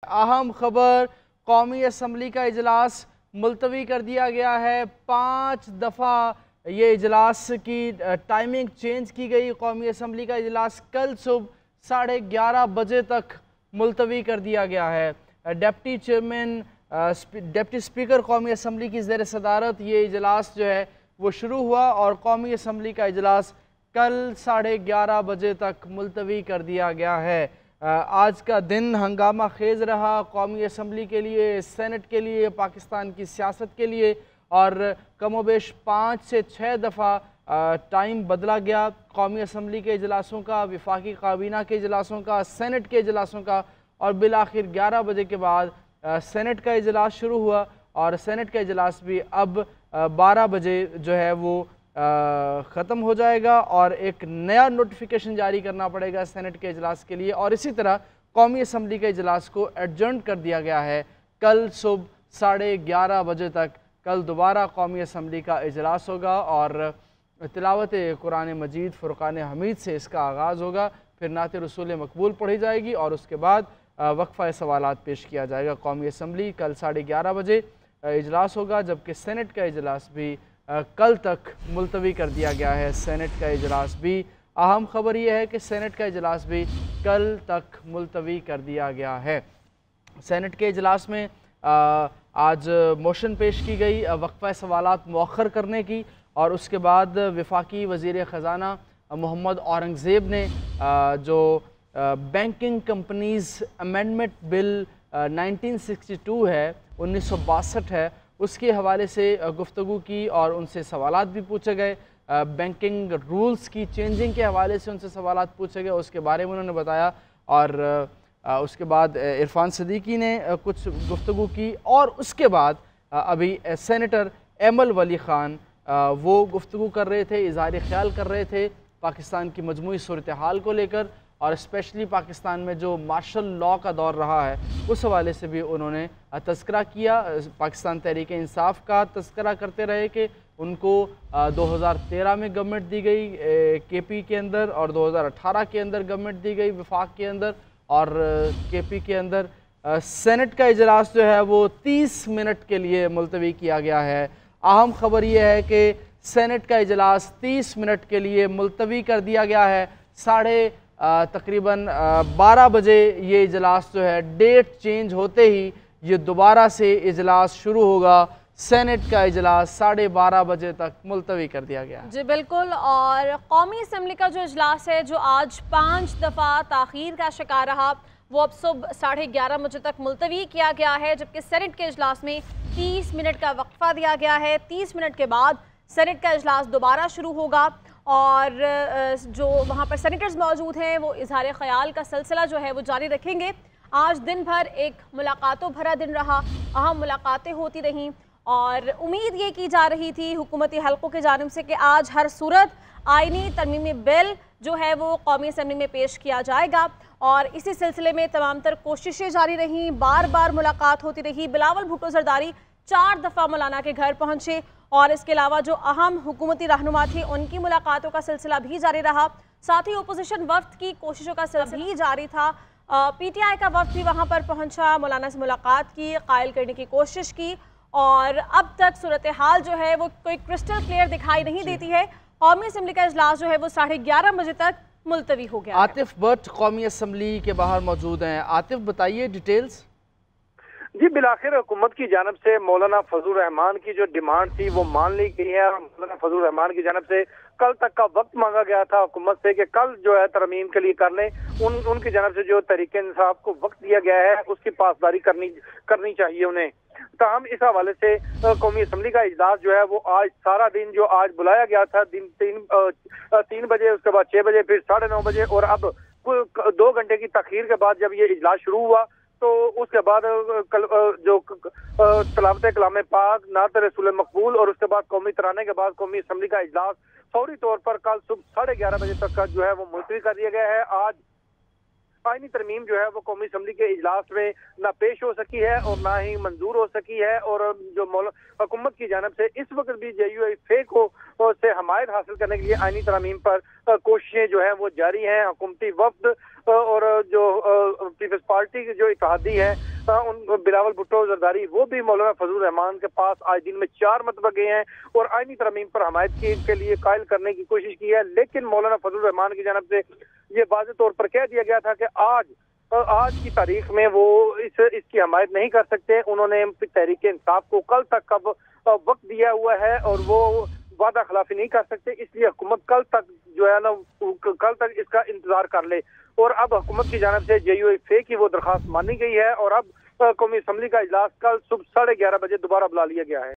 अहम खबर, कौमी असम्बली का इजलास मुलतवी कर दिया गया है। 5 दफ़ा ये इजलास की टाइमिंग चेंज की गई। कौमी असम्बली का इजलास कल सुबह 11:30 बजे तक मुलतवी कर दिया गया है। डिप्टी चेयरमैन डिप्टी स्पीकर कौमी असम्बली की ज़ेर सदारत ये इजलास जो है वो शुरू हुआ और कौमी असम्बली का इजलास कल 11:30 बजे तक मुलतवी कर दिया गया है। आज का दिन हंगामा खेज रहा कौमी असम्बली के लिए, सेनेट के लिए, पाकिस्तान की सियासत के लिए, और कमोबेश 5 से 6 दफ़ा टाइम बदला गया। कौमी असम्बली के इजलासों का, विफाकी काबीना के इजलासों का, सेनेट के इजलासों का, और बिलाखिर 11 बजे के बाद सेनेट का इजलास शुरू हुआ और सेनेट का इजलास भी अब 12 बजे जो है वो ख़त्म हो जाएगा और एक नया नोटिफिकेशन जारी करना पड़ेगा सेनेट के इजलास के लिए। और इसी तरह कौमी असम्बली के इजलास को एडजर्न कर दिया गया है कल सुबह 11:30 बजे तक। कल दोबारा कौमी असम्बली का इजलास होगा और तिलावत कुरान मजीद फ़ुरक़ान हमीद से इसका आगाज़ होगा। फिर नात रसूल मकबूल पढ़ी जाएगी और उसके बाद वक्फ़ा सवालात पेश किया जाएगा। कौमी असम्बली कल 11:30 बजे इजलास होगा, जबकि सेनेट का इजलास भी कल तक मुलतवी कर दिया गया है। सेनेट का इजलास भी, अहम खबर यह है कि सेनेट का इजलास भी कल तक मुलतवी कर दिया गया है। सेनेट के इजलास में आज मोशन पेश की गई वक्फ़ा सवालात मौखर करने की, और उसके बाद वफाकी वज़ीर ख़ज़ाना मोहम्मद औरंगज़ेब ने जो बैंकिंग कंपनीज़ अमेंडमेंट बिल 1962 है, 1962 है, उसके हवाले से गुफ्तगू की और उनसे सवालात भी पूछे गए। बैंकिंग रूल्स की चेंजिंग के हवाले से उनसे सवालात पूछे गए, उसके बारे में उन्होंने बताया। और उसके बाद इरफान सदीकी ने कुछ गुफ्तगू की, और उसके बाद अभी सेनेटर एमल वली ख़ान वो गुफ्तगू कर रहे थे, इज़हार ख्याल कर रहे थे पाकिस्तान की मजमूई सूरत हाल को लेकर, और स्पेशली पाकिस्तान में जो मार्शल लॉ का दौर रहा है उस हवाले से भी उन्होंने तज़किरा किया। पाकिस्तान तहरीक इंसाफ का तज़किरा करते रहे कि उनको 2013 में गवर्नमेंट दी गई केपी के अंदर, और 2018 के अंदर गवर्नमेंट दी गई वफाक के अंदर और केपी के अंदर। सेनेट का इजलास जो है वो 30 मिनट के लिए मुलतवी किया गया है। अहम खबर यह है कि सेनेट का इजलास 30 मिनट के लिए मुलतवी कर दिया गया है। तकरीबन 12 बजे ये इजलास जो है, डेट चेंज होते ही ये दोबारा से इजलास शुरू होगा। सेनेट का इजलास 12:30 बजे तक मुलतवी कर दिया गया। जी बिल्कुल। और कौमी असम्बली का जो इजलास है, जो आज 5 दफ़ा ताख़ीर का शिकार रहा, वो अब सुबह 11:30 बजे तक मुलतवी किया गया है, जबकि सेनेट के इजलास में 30 मिनट का वक्फा दिया गया है। 30 मिनट के बाद सेनेट का इजलास दोबारा शुरू होगा और जो वहाँ पर सेनेटर्स मौजूद हैं वो इजहार ख्याल का सिलसिला जो है वो जारी रखेंगे। आज दिन भर एक मुलाकातों भरा दिन रहा, अहम मुलाकातें होती रहीं और उम्मीद ये की जा रही थी हुकूमती हलकों की जानिब से कि आज हर सूरत आईनी तरमीमी बिल जो है वो कौमी असम्बली में पेश किया जाएगा, और इसी सिलसिले में तमाम तर कोशिशें जारी रहीं, बार बार मुलाकात होती रही। बिलावल भुट्टो जरदारी 4 दफ़ा मौलाना के घर पहुँचे, और इसके अलावा जो अहम हुकूमती रहनुमा थे उनकी मुलाकातों का सिलसिला भी जारी रहा। साथ ही अपोजिशन वफ्द की कोशिशों का सिलसिला भी जारी था। पीटीआई का वफ्द भी वहां पर पहुंचा, मौलाना से मुलाकात की, कायल करने की कोशिश की, और अब तक सूरत हाल जो है वो कोई क्रिस्टल क्लियर दिखाई नहीं देती है। कौमी असम्बली का इजलास जो है वो 11:30 बजे तक मुलतवी हो गया। आतिफ भट्ट कौमी असम्बली के बाहर मौजूद हैं। आतिफ, बताइए डिटेल्स। जी, बिलाखिर हुकूमत की जानब से मौलाना फजल रहमान की जो डिमांड थी वो मान ली गई है, और मौलाना फजल रहमान की जानब से कल तक का वक्त मांगा गया था हुकूमत से कि कल जो है तरमीम के लिए कर लें। उनकी जानब से जो तरीके इंसाफ को वक्त दिया गया है उसकी पासदारी करनी चाहिए उन्हें। ताहम इस हवाले से कौमी असम्बली का इजलास जो है वो आज सारा दिन जो आज बुलाया गया था, दिन 3 बजे, उसके बाद 6 बजे, फिर 9:30 बजे, और अब 2 घंटे की तखीर के बाद जब ये इजलास शुरू हुआ तो उसके बाद जो तलावत कलाम पाक, नात रसूल मकबूल, और उसके बाद कौमी तराने के बाद कौमी असम्बली का इजलास फौरी तौर पर कल सुबह 11:30 बजे तक का जो है वो मुलतवी कर दिया गया है। आईनी तरमीम जो है वो कौमी असम्बली के इजलास में ना पेश हो सकी है और ना ही मंजूर हो सकी है। और जो हुकूमत की जानब से इस वक्त भी JUIF को से हमायत हासिल करने के लिए आईनी तरमीम पर कोशिशें जो है वो जारी हैं। हुकूमती वफ्द और जो पीपल्स पार्टी की जो इत्तेहादी है उन बिलावल भुट्टो जरदारी वो भी मौलाना फजल रहमान के पास आज दिन में 4 मरतबा गए हैं और आईनी तरमीम पर हमायत के लिए कायल करने की कोशिश की है। लेकिन मौलाना फजल रहमान की जानब से ये वाज़ेह तौर पर कह दिया गया था कि आज की तारीख में वो इसकी हमायत नहीं कर सकते। उन्होंने तहरीक इंसाफ को कल तक का वक्त दिया हुआ है और वो वादा खिलाफी नहीं कर सकते, इसलिए हुकूमत कल तक जो है ना कल तक इसका इंतजार कर ले। और अब हुकूमत की जानब से JUIF की वो दरखास्त मानी गई है और अब कौमी असम्बली का इजलास कल सुबह 11:30 बजे दोबारा बुला लिया गया है।